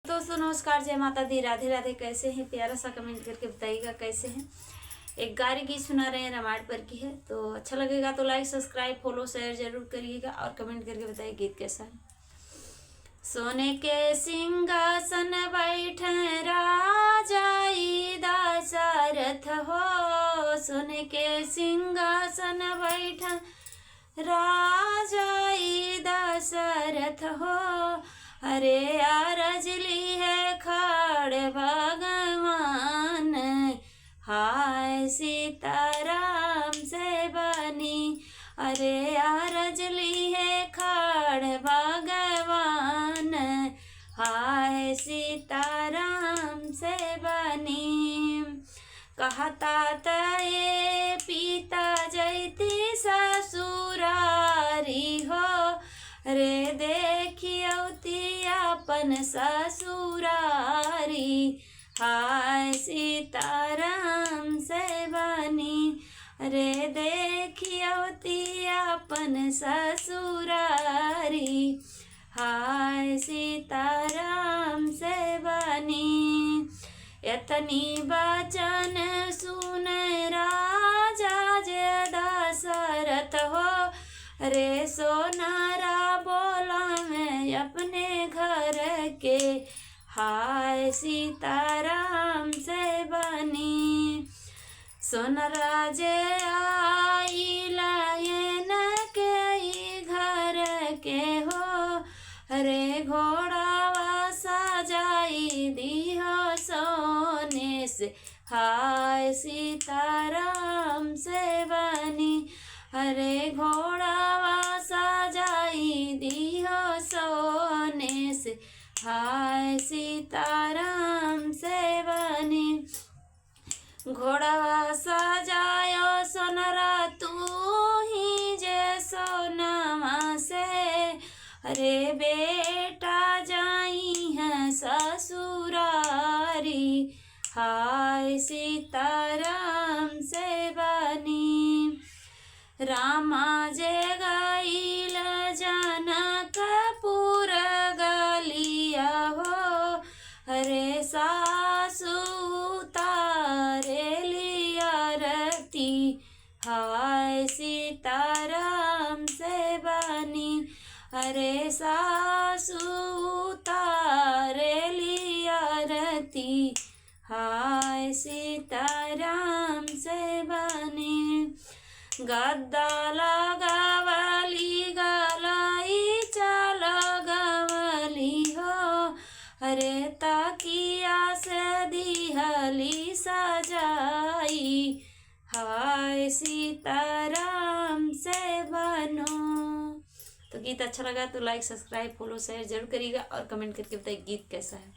दोस्तों नमस्कार, जय माता दी, राधे राधे। कैसे हैं? प्यारा सा कमेंट करके बताइएगा कैसे हैं। एक गारी गीत सुना रहे हैं, रामायण पर की है। तो अच्छा लगेगा तो लाइक सब्सक्राइब फॉलो शेयर जरूर करिएगा और कमेंट करके बताइए गीत कैसा है। सोने के सिंहासन बैठे राजा दशरथ हो, सोने के सिंहासन बैठे राजा दशरथ हो, अरे अरज ली है खड़ भगवान, हाय सीताराम से बनी, अरे अरज ली है खड़ भगवान, हाय सीताराम से बनी। कहता तये पिता जैती ससुरारी हो, रे देखियौती अपन ससुरारी, हाय सीताराम से बनी, रे देखियौती अपन ससुरारी, हाय सीताराम से बनी। यतनी बचन सुन राजा जे दशरथ हो, रे सोनारा बोला मैं अपने घर के, हाय सीताराम से बनी। सोनारा जे आई लायन के घर के हो, रे घोड़ावा सजाई दियो सोने से, हाय सीताराम से बनी, अरे घोड़ावा सजाई दियो सोने से, हाय सीताराम से बनी। घोड़ावा सजायो सोनरा तू ही जे सोनमा से, अरे बेटा जाई है ससुरारी, हाय सीताराम से बनी। रामा जे गाइल जनकपुर गलिया हो, अरे सासु तारे लिया रती, हाय सीताराम से बनी, अरे सासु तारे लिया रती, हाय सीताराम से बनी। गद्दा लगावली गलाई चलगवली हो, अरे तकिया से दिहली सजाई, हाय सीताराम से बनो। तो गीत अच्छा लगा तो लाइक सब्सक्राइब फॉलो शेयर जरूर करिएगा और कमेंट करके बताइए गीत कैसा है।